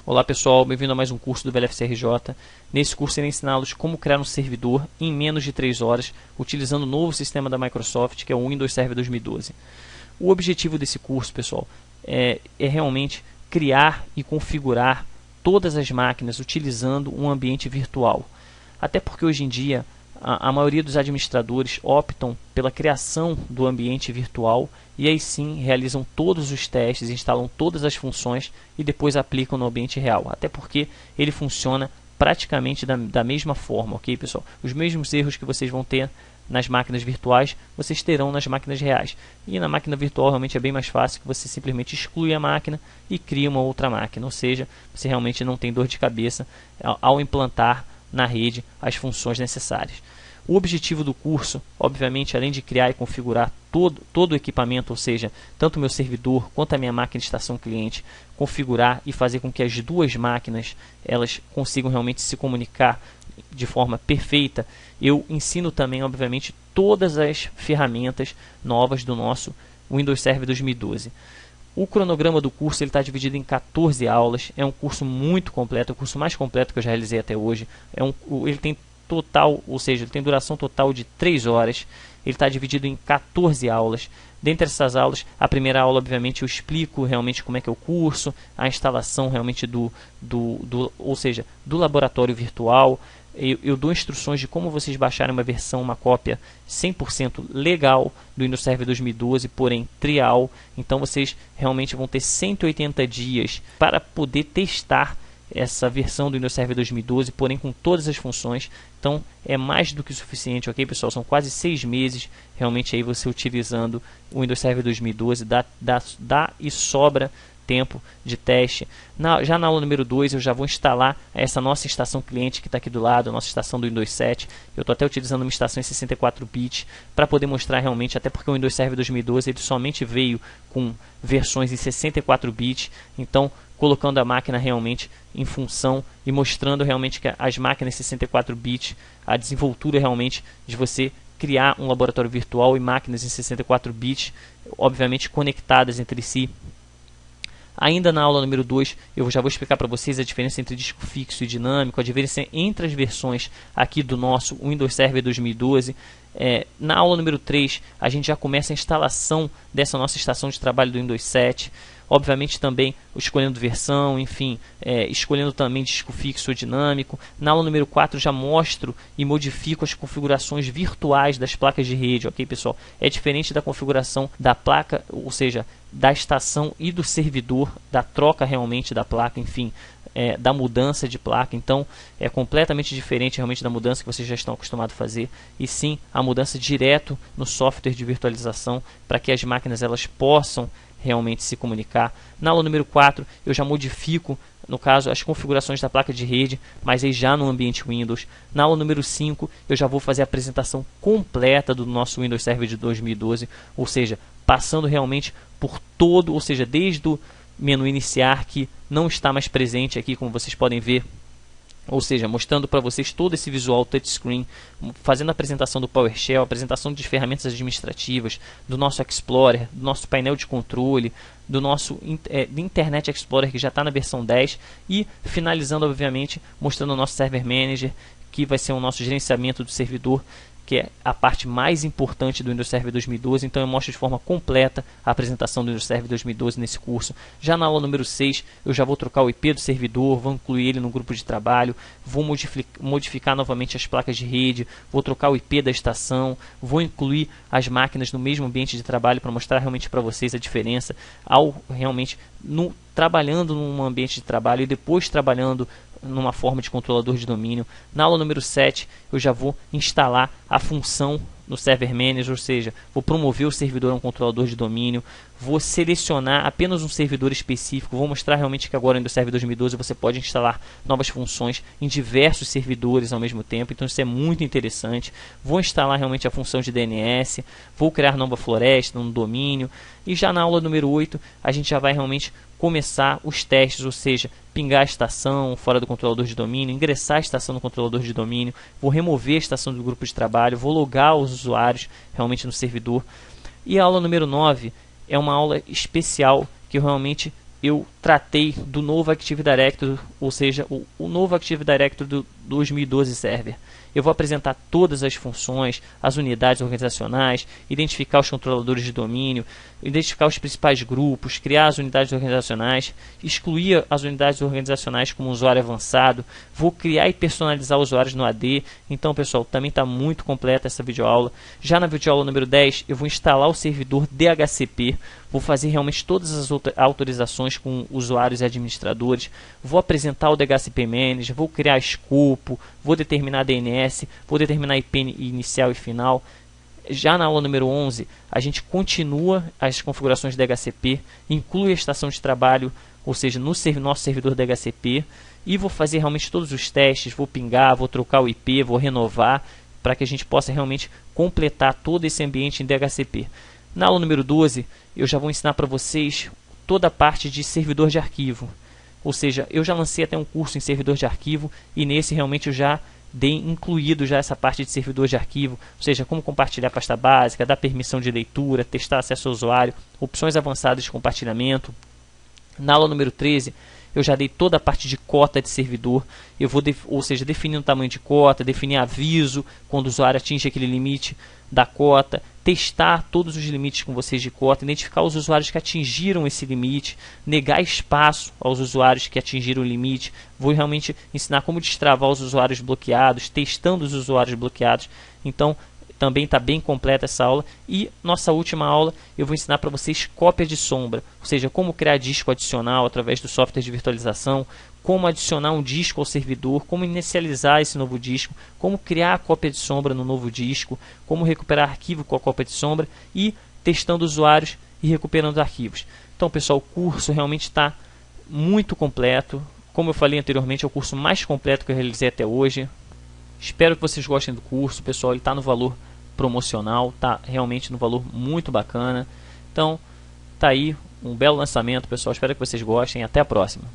Olá pessoal, bem-vindo a mais um curso do VLF-CRJ. Nesse curso eu irei ensiná-los como criar um servidor em menos de 3 horas, utilizando o novo sistema da Microsoft, que é o Windows Server 2012. O objetivo desse curso, pessoal, é realmente criar e configurar todas as máquinas utilizando um ambiente virtual. Até porque hoje em dia a maioria dos administradores optam pela criação do ambiente virtual e aí sim realizam todos os testes, instalam todas as funções e depois aplicam no ambiente real. Até porque ele funciona praticamente da mesma forma, ok pessoal? Os mesmos erros que vocês vão ter nas máquinas virtuais, vocês terão nas máquinas reais. E na máquina virtual realmente é bem mais fácil, que você simplesmente exclui a máquina e cria uma outra máquina. Ou seja, você realmente não tem dor de cabeça ao implantar na rede as funções necessárias. O objetivo do curso, obviamente, além de criar e configurar todo o equipamento, ou seja, tanto o meu servidor quanto a minha máquina de estação cliente, configurar e fazer com que as duas máquinas elas consigam realmente se comunicar de forma perfeita, eu ensino também, obviamente, todas as ferramentas novas do nosso Windows Server 2012. O cronograma do curso está dividido em 14 aulas, é um curso muito completo, é o curso mais completo que eu já realizei até hoje. Ele tem total, ou seja, ele tem duração total de 3 horas, ele está dividido em 14 aulas. Dentre essas aulas, a primeira aula, obviamente, eu explico realmente como é que é o curso, a instalação realmente do laboratório virtual. Eu dou instruções de como vocês baixarem uma cópia 100% legal do Windows Server 2012, porém trial. Então vocês realmente vão ter 180 dias para poder testar essa versão do Windows Server 2012, porém com todas as funções. Então é mais do que suficiente, ok pessoal? São quase 6 meses realmente aí você utilizando o Windows Server 2012, dá e sobra tempo de teste. Já na aula número 2 eu já vou instalar essa nossa estação cliente que está aqui do lado, a nossa estação do Windows 7. Eu estou até utilizando uma estação em 64 bits para poder mostrar realmente, até porque o Windows Server 2012 ele somente veio com versões em 64 bits, então colocando a máquina realmente em função e mostrando realmente que as máquinas 64 bits, a desenvoltura realmente de você criar um laboratório virtual e máquinas em 64 bits, obviamente conectadas entre si. Ainda na aula número 2, eu já vou explicar para vocês a diferença entre disco fixo e dinâmico, a diferença entre as versões aqui do nosso Windows Server 2012. Na aula número 3, a gente já começa a instalação dessa nossa estação de trabalho do Windows 7. Obviamente também escolhendo versão, enfim, escolhendo também disco fixo ou dinâmico. Na aula número 4 já mostro e modifico as configurações virtuais das placas de rede, ok pessoal? É diferente da configuração da placa, ou seja, da estação e do servidor, da troca realmente da placa, enfim, da mudança de placa. Então é completamente diferente realmente da mudança que vocês já estão acostumados a fazer, e sim a mudança direto no software de virtualização para que as máquinas elas possam realmente se comunicar. Na aula número 4 eu já modifico, no caso, as configurações da placa de rede, mas aí já no ambiente Windows. Na aula número 5 eu já vou fazer a apresentação completa do nosso Windows Server de 2012, ou seja, passando realmente por todo, ou seja, desde o menu iniciar, que não está mais presente aqui, como vocês podem ver, ou seja, mostrando para vocês todo esse visual touchscreen, fazendo a apresentação do PowerShell, a apresentação de ferramentas administrativas, do nosso Explorer, do nosso painel de controle, do nosso Internet Explorer, que já está na versão 10, e finalizando, obviamente, mostrando o nosso Server Manager, que vai ser o nosso gerenciamento do servidor, que é a parte mais importante do Windows Server 2012. Então eu mostro de forma completa a apresentação do Windows Server 2012 nesse curso. Já na aula número 6 eu já vou trocar o IP do servidor, vou incluir ele no grupo de trabalho, vou modificar novamente as placas de rede, vou trocar o IP da estação, vou incluir as máquinas no mesmo ambiente de trabalho para mostrar realmente para vocês a diferença ao realmente trabalhando num ambiente de trabalho e depois trabalhando numa forma de controlador de domínio. Na aula número 7 eu já vou instalar a função no Server Manager, ou seja, vou promover o servidor a um controlador de domínio, vou selecionar apenas um servidor específico, vou mostrar realmente que agora no Server 2012 você pode instalar novas funções em diversos servidores ao mesmo tempo, então isso é muito interessante. Vou instalar realmente a função de DNS, vou criar nova floresta no domínio, e já na aula número 8 a gente já vai realmente começar os testes, ou seja, pingar a estação fora do controlador de domínio, ingressar a estação no controlador de domínio, vou remover a estação do grupo de trabalho, vou logar os usuários realmente no servidor. E a aula número 9 é uma aula especial que eu tratei do novo Active Directory, ou seja, o novo Active Directory do 2012 Server. Eu vou apresentar todas as funções, as unidades organizacionais, identificar os controladores de domínio, identificar os principais grupos, criar as unidades organizacionais, excluir as unidades organizacionais como usuário avançado, vou criar e personalizar usuários no AD. Então, pessoal, também está muito completa essa videoaula. Já na videoaula número 10, eu vou instalar o servidor DHCP, vou fazer realmente todas as autorizações com usuários e administradores, vou apresentar o DHCP Manager, vou criar escopo, vou determinar DNS, vou determinar IP inicial e final. Já na aula número 11, a gente continua as configurações do DHCP, inclui a estação de trabalho, ou seja, no nosso servidor DHCP, e vou fazer realmente todos os testes, vou pingar, vou trocar o IP, vou renovar, para que a gente possa realmente completar todo esse ambiente em DHCP. Na aula número 12, eu já vou ensinar para vocês toda a parte de servidor de arquivo. Ou seja, eu já lancei até um curso em servidor de arquivo e nesse realmente eu já dei incluído já essa parte de servidor de arquivo, ou seja, como compartilhar pasta básica, dar permissão de leitura, testar acesso ao usuário, opções avançadas de compartilhamento. Na aula número 13, eu já dei toda a parte de cota de servidor, eu vou, ou seja, definir o tamanho de cota, definir aviso quando o usuário atinge aquele limite da cota, testar todos os limites com vocês de cota, identificar os usuários que atingiram esse limite, negar espaço aos usuários que atingiram o limite, vou realmente ensinar como destravar os usuários bloqueados, testando os usuários bloqueados. Então, também está bem completa essa aula. E nossa última aula eu vou ensinar para vocês cópia de sombra, ou seja, como criar disco adicional através do software de virtualização, como adicionar um disco ao servidor, como inicializar esse novo disco, como criar a cópia de sombra no novo disco, como recuperar arquivo com a cópia de sombra e testando usuários e recuperando arquivos. Então, pessoal, o curso realmente está muito completo. Como eu falei anteriormente, é o curso mais completo que eu realizei até hoje. Espero que vocês gostem do curso, pessoal. Ele está no valor promocional, está realmente no valor muito bacana. Então, tá aí um belo lançamento, pessoal. Espero que vocês gostem. Até a próxima.